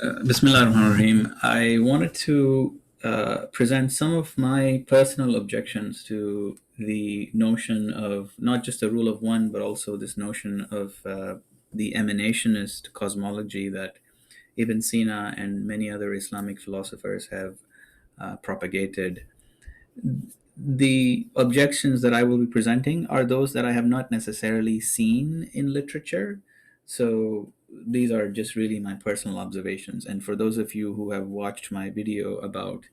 Bismillah ar-Rahman ar-Rahim. I wanted to present some of my personal objections to the notion of not just the rule of one, but also this notion of the emanationist cosmology that Ibn Sina and many other Islamic philosophers have propagated. The objections that I will be presenting are those that I have not necessarily seen in literature. So these are just really my personal observations. And for those of you who have watched my video about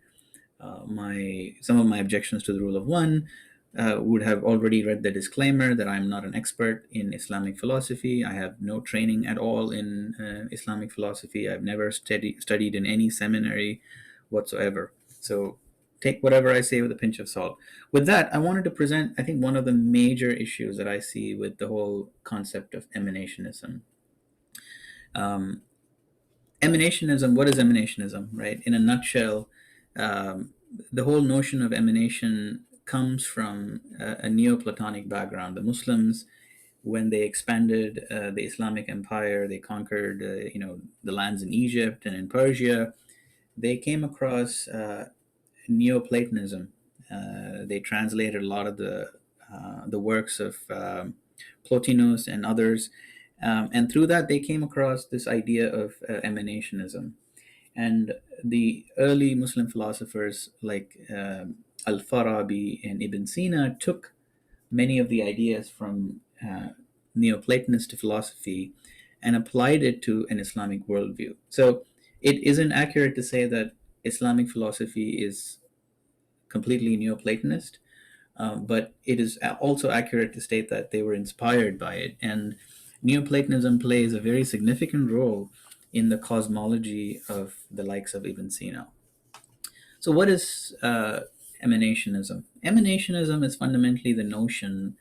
my some of my objections to the rule of one, would have already read the disclaimer that I'm not an expert in Islamic philosophy. I have no training at all in Islamic philosophy. I've never studied in any seminary whatsoever. So take whatever I say with a pinch of salt. With that, I wanted to present, I think, one of the major issues that I see with the whole concept of emanationism. Um, Emanationism, what is emanationism, right? In a nutshell, the whole notion of emanation comes from a Neoplatonic background. The Muslims, when they expanded the Islamic Empire, they conquered, the lands in Egypt and in Persia. They came across Neoplatonism. They translated a lot of the works of Plotinus and others, and through that they came across this idea of emanationism. And the early Muslim philosophers like al-Farabi and Ibn Sina took many of the ideas from Neoplatonist philosophy and applied it to an Islamic worldview. So it isn't accurate to say that Islamic philosophy is completely Neoplatonist, but it is also accurate to state that they were inspired by it. And Neoplatonism plays a very significant role in the cosmology of the likes of Ibn Sina. So, what is emanationism? Emanationism is fundamentally the notion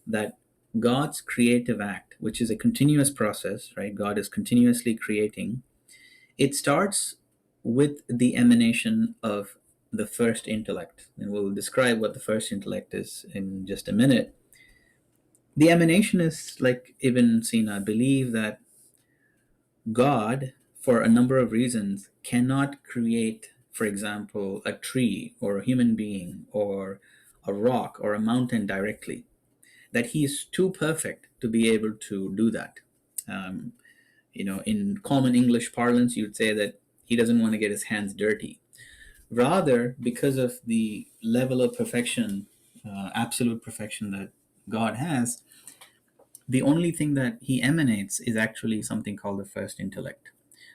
that God's creative act, which is a continuous process, right? God is continuously creating. It starts with the emanation of the first intellect. And we'll describe what the first intellect is in just a minute. The emanationists, like Ibn Sina, believe that God, for a number of reasons, cannot create, for example, a tree or a human being or a rock or a mountain directly, that he is too perfect to be able to do that. Um, in common English parlance, you'd say that he doesn't want to get his hands dirty. Rather, because of the level of perfection, absolute perfection that God has, the only thing that he emanates is actually something called the first intellect.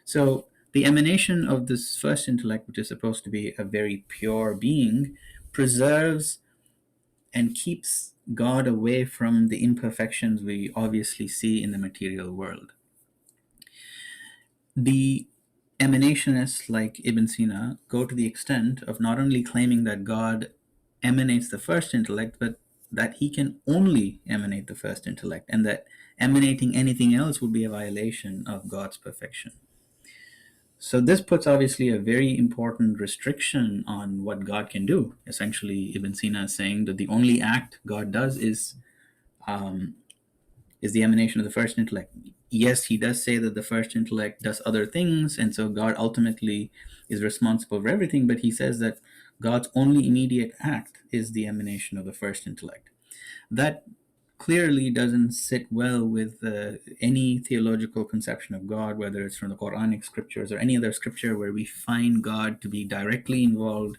So, the emanation of this first intellect, which is supposed to be a very pure being, preserves and keeps God away from the imperfections we obviously see in the material world. The emanationists like Ibn Sina go to the extent of not only claiming that God emanates the first intellect, but that he can only emanate the first intellect, and that emanating anything else would be a violation of God's perfection. So this puts obviously a very important restriction on what God can do. Essentially, Ibn Sina is saying that the only act God does um, is the emanation of the first intellect. Yes, he does say that the first intellect does other things, and so God ultimately is responsible for everything, but he says that God's only immediate act is the emanation of the first intellect. That clearly doesn't sit well with any theological conception of God, whether it's from the Quranic scriptures or any other scripture where we find God to be directly involved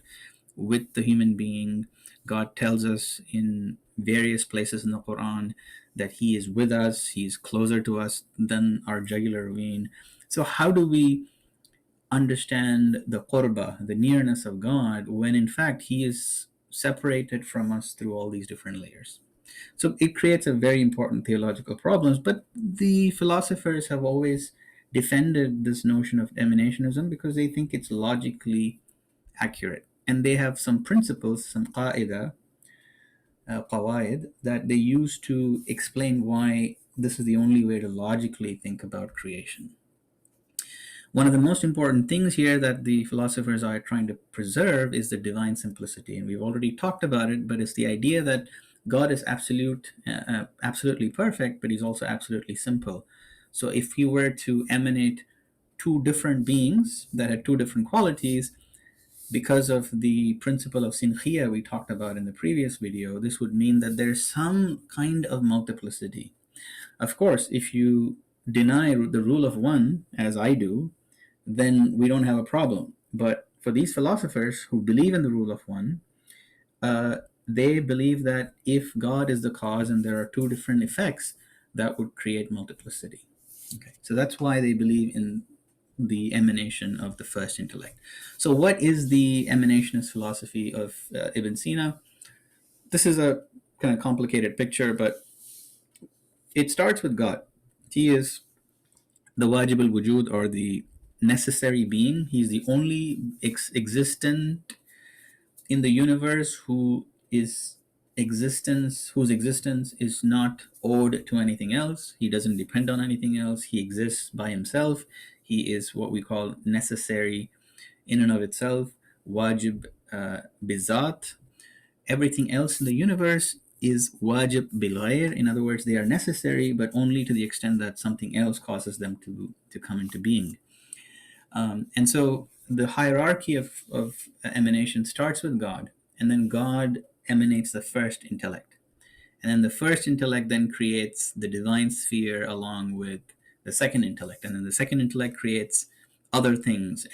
with the human being. God tells us in various places in the Quran that he is with us, he's closer to us than our jugular vein. So how do we understand the qurba, the nearness of God, when in fact he is separated from us through all these different layers? So it creates a very important theological problems, but the philosophers have always defended this notion of emanationism because they think it's logically accurate. And they have some principles, some qawaid, that they use to explain why this is the only way to logically think about creation. One of the most important things here that the philosophers are trying to preserve is the divine simplicity. And we've already talked about it, but it's the idea that God is absolutely perfect, but he's also absolutely simple. So if he were to emanate two different beings that had two different qualities, because of the principle of sinkhia we talked about in the previous video, this would mean that there's some kind of multiplicity. Of course, if you deny the rule of one, as I do, then we don't have a problem. But for these philosophers who believe in the rule of one, uh, they believe that if God is the cause and there are two different effects, that would create multiplicity. Okay, so that's why they believe in the emanation of the first intellect. So, what is the emanationist philosophy of Ibn Sina? This is a kind of complicated picture, but it starts with God. He is the wajib al wujud, or the necessary being. He's the only existent in the universe whose existence is not owed to anything else. He doesn't depend on anything else. He exists by himself. He is what we call necessary in and of itself, wajib bizat. Everything else in the universe is wajib bil ghair. In other words, they are necessary, but only to the extent that something else causes them to come into being. And so the hierarchy of emanation starts with God, and then God emanates the first intellect. And then the first intellect then creates the divine sphere along with the second intellect. And then the second intellect creates other things,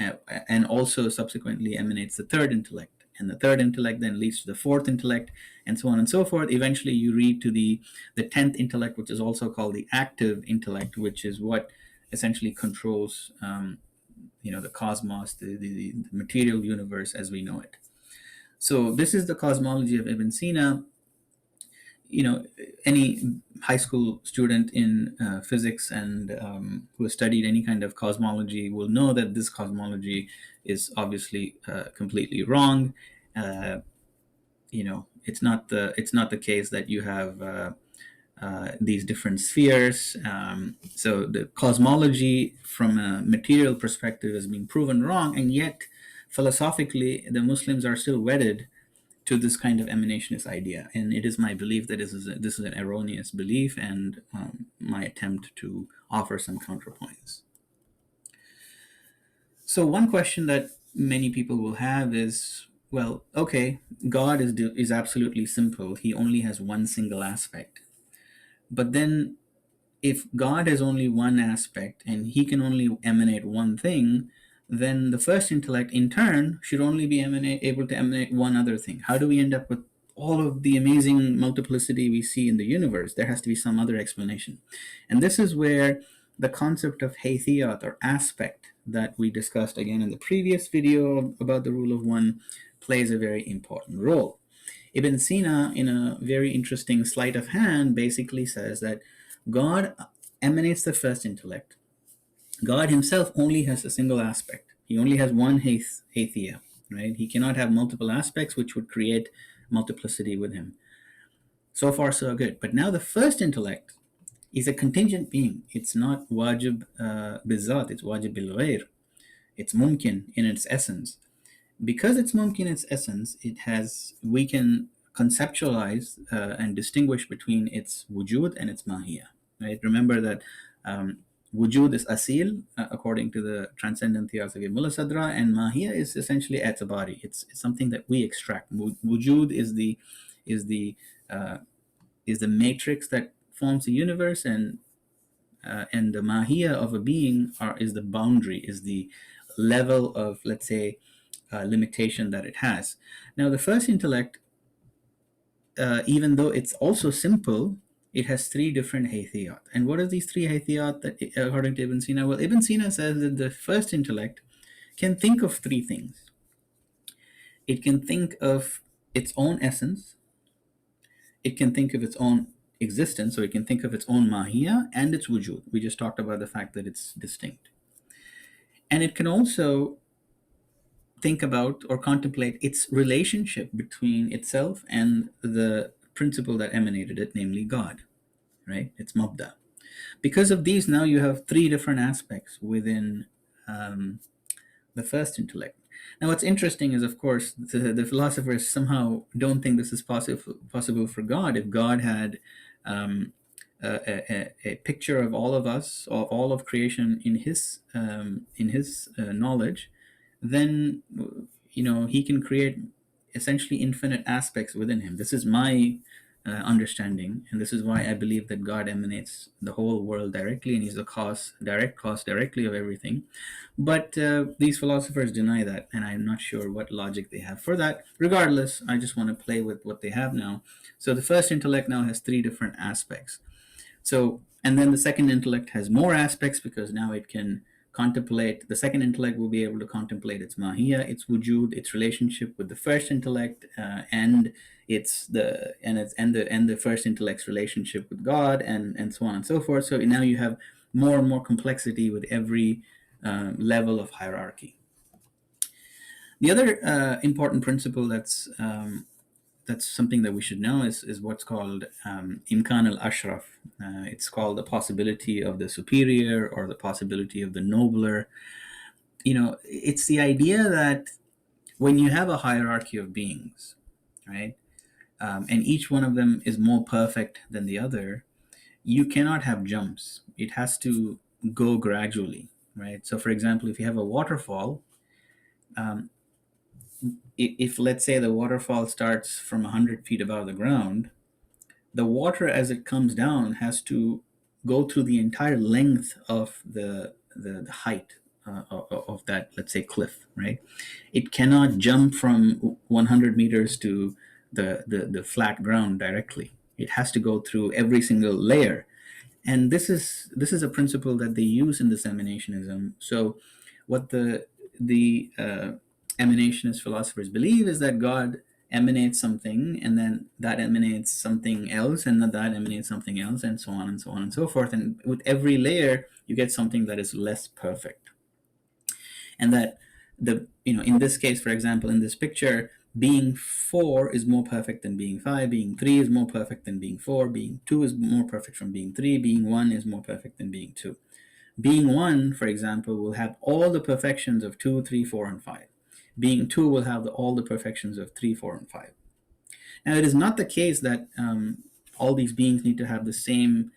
and also subsequently emanates the third intellect. And the third intellect then leads to the fourth intellect, and so on and so forth. Eventually, you read to the 10th intellect, which is also called the active intellect, which is what essentially controls the cosmos, the material universe as we know it. So this is the cosmology of Ibn Sina. Any high school student in physics and who has studied any kind of cosmology will know that this cosmology is obviously completely wrong. It's not the case that you have these different spheres. So the cosmology from a material perspective has been proven wrong, and yet philosophically the Muslims are still wedded to this kind of emanationist idea. And it is my belief that this is an erroneous belief, and my attempt to offer some counterpoints. So one question that many people will have is, well, okay, God is absolutely simple. He only has one single aspect. But then if God has only one aspect and he can only emanate one thing, then the first intellect in turn should only be able to emanate one other thing. How do we end up with all of the amazing multiplicity we see in the universe? There has to be some other explanation. And this is where the concept of haythiyat, or aspect, that we discussed again in the previous video about the rule of one, plays a very important role. Ibn Sina, in a very interesting sleight of hand, basically says that God emanates the first intellect. God himself only has a single aspect. He only has one hathia, right? He cannot have multiple aspects, which would create multiplicity with him. So far, so good. But now the first intellect is a contingent being. It's not wajib bizat, it's wajib bil ghair. It's mumkin in its essence. Because it's mumkin in its essence, we can conceptualize and distinguish between its wujud and its mahiyya. Right? Remember that wujud is asil, according to the transcendent theosophy of Mullah Sadra, and mahiyya is essentially body. It's something that we extract. Wujud is the matrix that forms the universe, and the mahiyya of a being is the boundary, is the level of, let's say, limitation that it has. Now, the first intellect, even though it's also simple, it has three different haythiyat. And what are these three haythiyat that, according to Ibn Sina? Well, Ibn Sina says that the first intellect can think of three things. It can think of its own essence, it can think of its own existence, so it can think of its own mahiyya and its wujud. We just talked about the fact that it's distinct. And it can also think about or contemplate its relationship between itself and the principle that emanated it, namely God, right? It's mabda. Because of these, now you have three different aspects within the first intellect. Now, what's interesting is, of course, the philosophers somehow don't think this is possible for God. If God had a picture of all of us, of all of creation in his knowledge, then he can create essentially infinite aspects within him. This is my understanding, and this is why I believe that God emanates the whole world directly, and He's the direct cause directly of everything. But these philosophers deny that, and I'm not sure what logic they have for that. Regardless, I just want to play with what they have now. So the first intellect now has three different aspects. So, and then the second intellect has more aspects because now it can contemplate. The second intellect will be able to contemplate its mahiyya, its wujud, its relationship with the first intellect, and the first intellect's relationship with God, and so on and so forth. So now you have more and more complexity with every level of hierarchy. The other important principle that's something that we should know is what's called Imkaan al-Ashraf. It's called the possibility of the superior or the possibility of the nobler. It's the idea that when you have a hierarchy of beings, right, and each one of them is more perfect than the other, you cannot have jumps. It has to go gradually, right? So, for example, if you have a waterfall, um, if let's say the waterfall starts from 100 feet above the ground, the water as it comes down has to go through the entire length of the height of that, let's say, cliff, right? It cannot jump from 100 meters to the flat ground directly. It has to go through every single layer. And this is a principle that they use in this emanationism. So what the emanationist philosophers believe is that God emanates something, and then that emanates something else, and then that emanates something else, and so on and so on and so forth. And with every layer, you get something that is less perfect. And that in this case, for example, in this picture, being 4 is more perfect than being 5, being 3 is more perfect than being 4, being 2 is more perfect from being 3, being 1 is more perfect than being 2. Being 1, for example, will have all the perfections of 2, 3, 4, and 5. Being 2 will have all the perfections of 3, 4, and 5. Now, it is not the case that all these beings need to have the same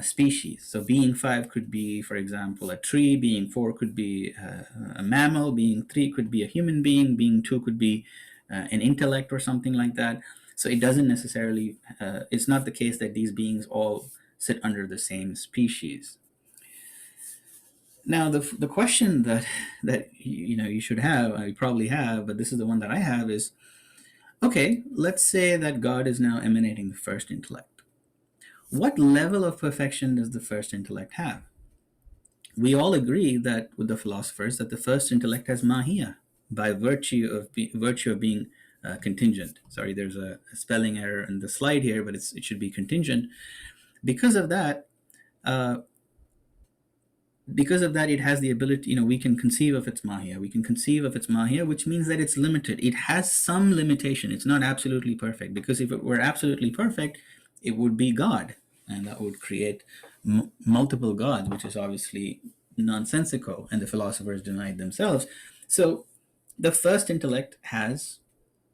species. So being 5 could be, for example, a tree. Being 4 could be a mammal. Being 3 could be a human being. Being 2 could be an intellect or something like that. So it doesn't necessarily, it's not the case that these beings all sit under the same species. Now, the question that you should have, you probably have, but this is the one that I have is, okay, let's say that God is now emanating the first intellect. What level of perfection does the first intellect have? We all agree that with the philosophers that the first intellect has mahiyya by virtue of being contingent. Sorry, there's a spelling error in the slide here, but it should be contingent. Because of that, it has the ability, we can conceive of its mahiyya, which means that it's limited. It has some limitation. It's not absolutely perfect, because if it were absolutely perfect, it would be God, and that would create multiple gods, which is obviously nonsensical, and the philosophers denied themselves. So the first intellect has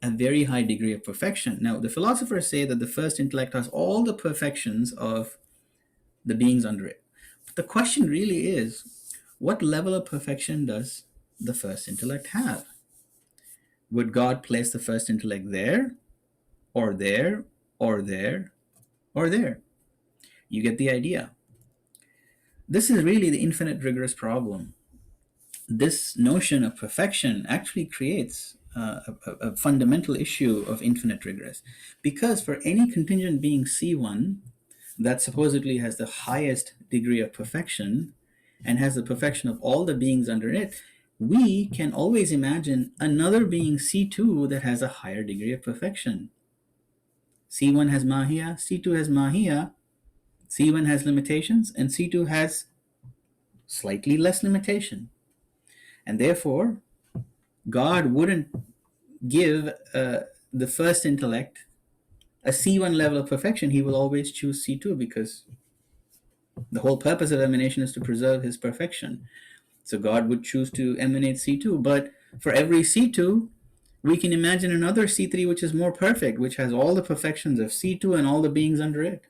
a very high degree of perfection. Now, the philosophers say that the first intellect has all the perfections of the beings under it. But the question really is, what level of perfection does the first intellect have? Would God place the first intellect there, or there, or there, or there? You get the idea. This is really the infinite regress problem. This notion of perfection actually creates a fundamental issue of infinite regress, because for any contingent being C1 that supposedly has the highest degree of perfection and has the perfection of all the beings under it, we can always imagine another being C2 that has a higher degree of perfection. C1 has mahiyya, C2 has mahiyya, C1 has limitations, and C2 has slightly less limitation. And therefore, God wouldn't give the first intellect a C1 level of perfection. He will always choose C2, because the whole purpose of emanation is to preserve his perfection. So God would choose to emanate C2. But for every C2, we can imagine another C3 which is more perfect, which has all the perfections of C2 and all the beings under it.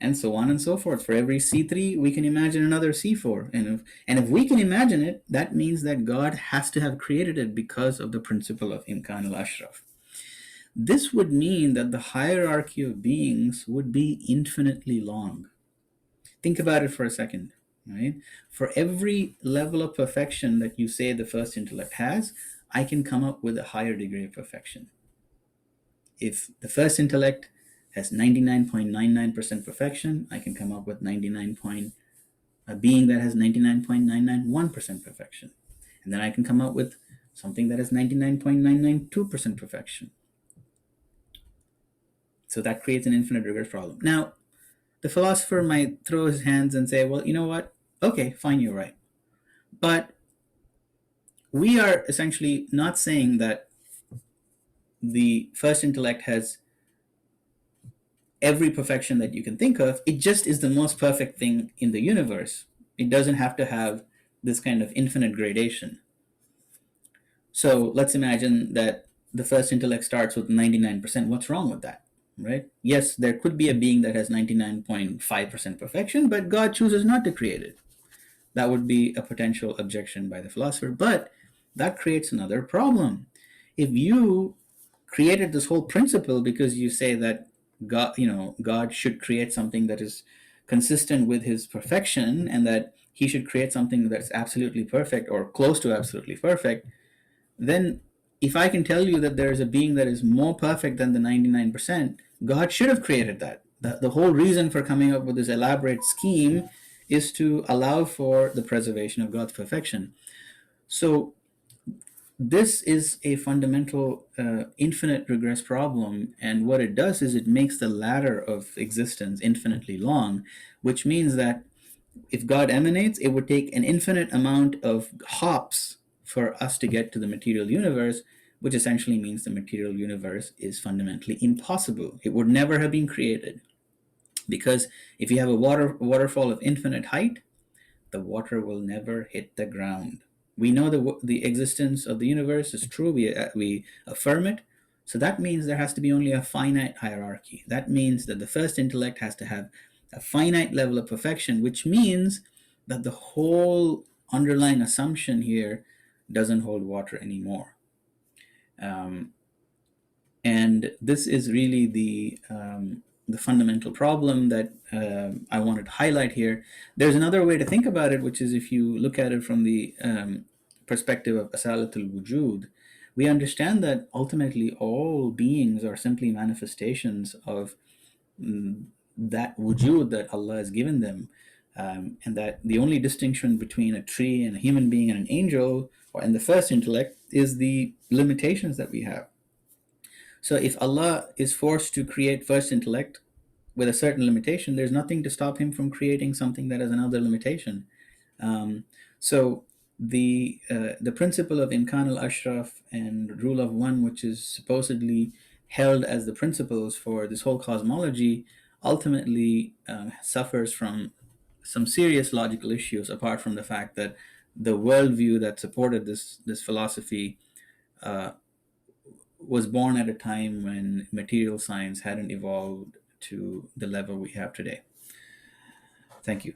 and so on and so forth. For every C3, we can imagine another C4. And if we can imagine it, that means that God has to have created it because of the principle of Imkaan al-Ashraf. This would mean that the hierarchy of beings would be infinitely long. Think about it for a second, right? For every level of perfection that you say the first intellect has, I can come up with a higher degree of perfection. If the first intellect has 99.99% perfection, I can come up with a being that has 99.991% perfection. And then I can come up with something that has 99.992% perfection. So that creates an infinite regress problem. Now, the philosopher might throw his hands and say, well, you know what? Okay, fine, you're right. But we are essentially not saying that the first intellect has every perfection that you can think of. It just is the most perfect thing in the universe. It doesn't have to have this kind of infinite gradation. So let's imagine that the first intellect starts with 99%. What's wrong with that? Right? Yes, there could be a being that has 99.5% perfection, but God chooses not to create it. That would be a potential objection by the philosopher. But that creates another problem. If you created this whole principle because you say that God should create something that is consistent with his perfection, and that he should create something that's absolutely perfect or close to absolutely perfect, then if I can tell you that there is a being that is more perfect than the 99%, God should have created that. The whole reason for coming up with this elaborate scheme is to allow for the preservation of God's perfection. So this is a fundamental infinite regress problem, and what it does is it makes the ladder of existence infinitely long, which means that if God emanates, it would take an infinite amount of hops for us to get to the material universe, which essentially means the material universe is fundamentally impossible. It would never have been created, because if you have a waterfall of infinite height, the water will never hit the ground. We know the existence of the universe is true. We affirm it. So that means there has to be only a finite hierarchy. That means that the first intellect has to have a finite level of perfection, which means that the whole underlying assumption here doesn't hold water anymore. And this is really the fundamental problem that I wanted to highlight here. There's another way to think about it, which is if you look at it from the perspective of asalatul wujud, we understand that ultimately all beings are simply manifestations of that wujud that Allah has given them, and that the only distinction between a tree and a human being and an angel, or in the first intellect, is the limitations that we have. So if Allah is forced to create first intellect with a certain limitation, there's nothing to stop him from creating something that has another limitation. So the principle of Imkaan al-Ashraf and rule of one, which is supposedly held as the principles for this whole cosmology, ultimately suffers from some serious logical issues, apart from the fact that the worldview that supported this philosophy was born at a time when material science hadn't evolved to the level we have today. Thank you.